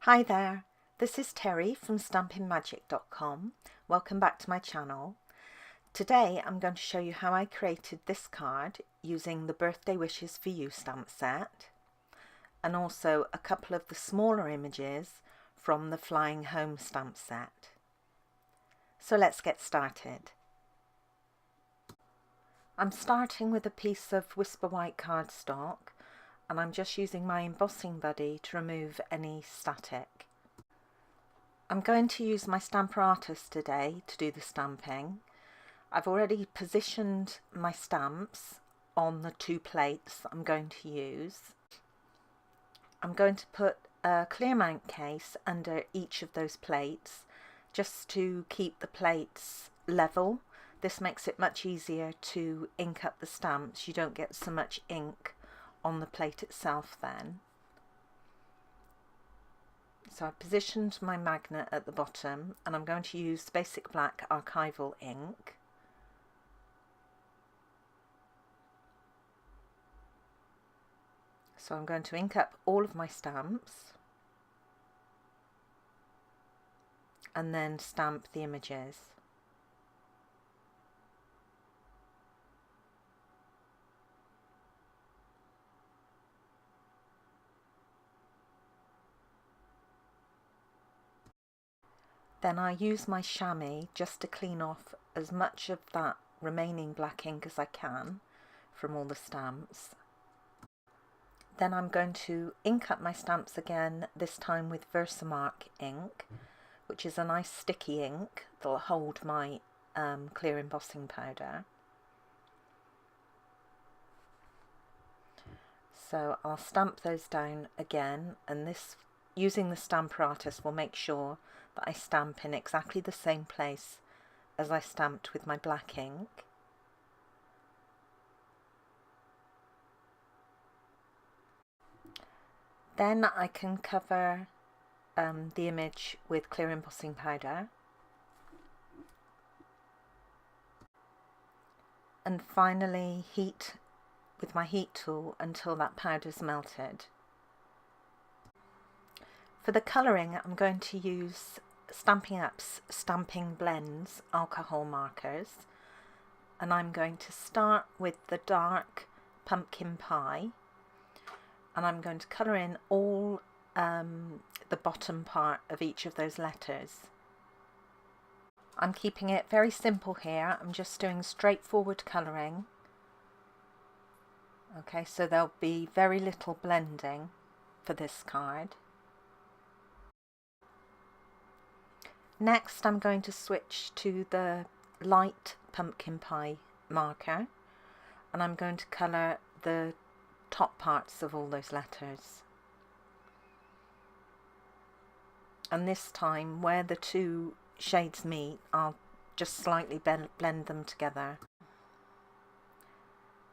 Hi there, this is Teri from stampinmagic.com. Welcome back to my channel. Today I'm going to show you how I created this card using the Birthday Wishes for You stamp set and also a couple of the smaller images from the Flying Home stamp set. So let's get started. I'm starting with a piece of Whisper White cardstock, and I'm just using my embossing buddy to remove any static. I'm going to use my Stamper Artist today to do the stamping. I've already positioned my stamps on the two plates I'm going to use. I'm going to put a clear mount case under each of those plates just to keep the plates level. This makes it much easier to ink up the stamps. You don't get so much ink on the plate itself then. So I've positioned my magnet at the bottom and I'm going to use Basic Black Archival ink. So I'm going to ink up all of my stamps and then stamp the images. Then I use my chamois just to clean off as much of that remaining black ink as I can from all the stamps. Then I'm going to ink up my stamps again, this time with Versamark ink, which is a nice sticky ink that'll hold my clear embossing powder. So I'll stamp those down again, and this, using the Stamper Artist, will make sure that I stamp in exactly the same place as I stamped with my black ink. Then I can cover the image with clear embossing powder. And finally heat with my heat tool until that powder's melted. For the colouring, I'm going to use Stampin' Up's Stamping Blends alcohol markers, and I'm going to start with the dark pumpkin pie, and I'm going to colour in all the bottom part of each of those letters. I'm keeping it very simple here. I'm just doing straightforward colouring. Okay, so there'll be very little blending for this card. Next, I'm going to switch to the light pumpkin pie marker, and I'm going to colour the top parts of all those letters. And this time, where the two shades meet, I'll just slightly blend them together.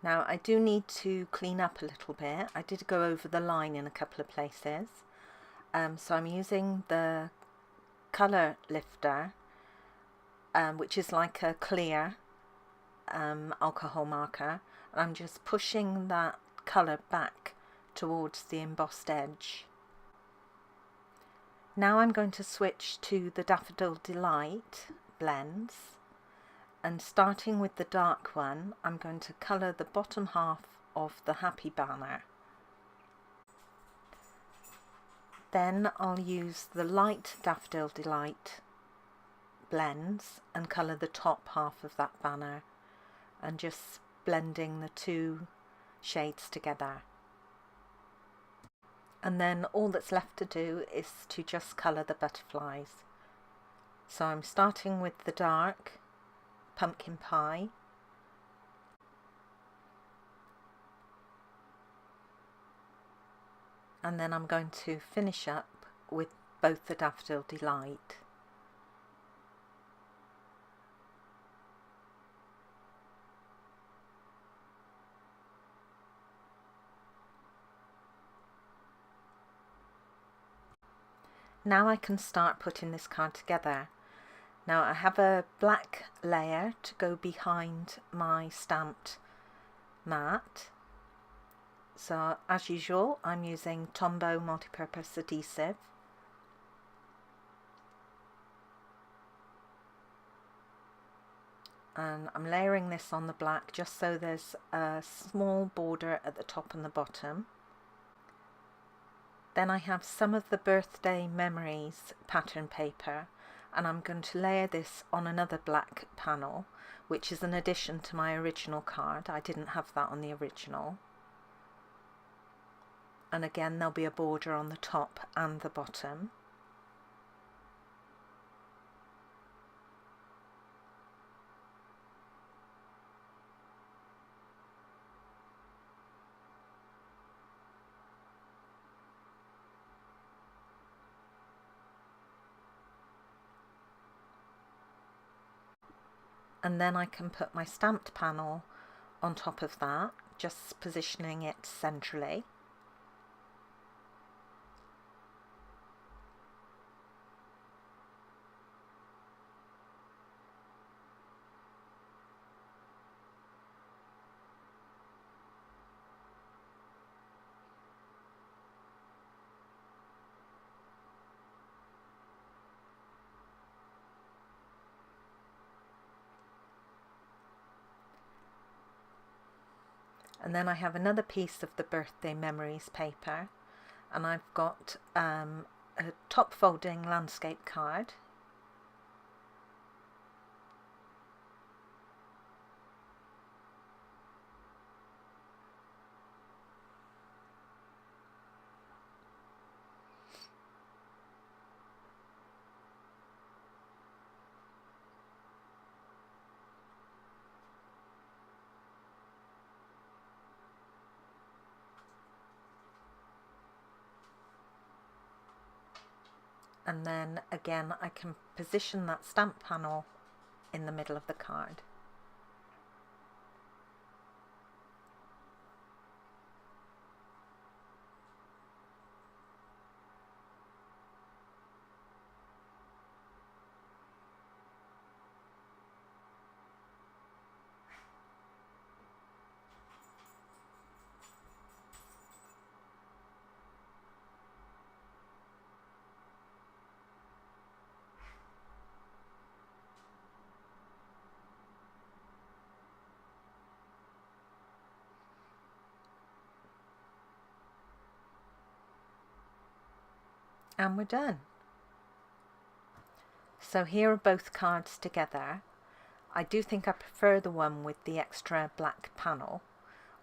Now I do need to clean up a little bit. I did go over the line in a couple of places, so I'm using the colour lifter, which is like a clear alcohol marker, and I'm just pushing that colour back towards the embossed edge. Now I'm going to switch to the Daffodil Delight blends, and starting with the dark one, I'm going to colour the bottom half of the happy banner. Then I'll use the light Daffodil Delight blends and colour the top half of that banner, and just blending the two shades together. And then all that's left to do is to just colour the butterflies. So I'm starting with the dark pumpkin pie, and then I'm going to finish up with both the Daffodil Delight. Now I can start putting this card together. Now I have a black layer to go behind my stamped mat. So as usual, I'm using Tombow multipurpose adhesive, and I'm layering this on the black just so there's a small border at the top and the bottom. Then I have some of the Birthday Memories pattern paper, and I'm going to layer this on another black panel, which is an addition to my original card. I didn't have that on the original. And again, there'll be a border on the top and the bottom. And then I can put my stamped panel on top of that, just positioning it centrally. And then I have another piece of the Birthday Memories paper, and I've got a top folding landscape card. And then again I can position that stamp panel in the middle of the card. And we're done. So here are both cards together. I do think I prefer the one with the extra black panel,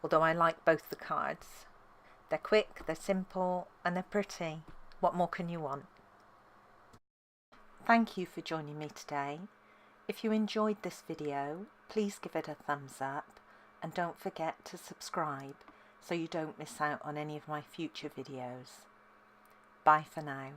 although I like both the cards. They're quick, they're simple, and they're pretty. What more can you want? Thank you for joining me today. If you enjoyed this video, please give it a thumbs up, and don't forget to subscribe so you don't miss out on any of my future videos. Bye for now.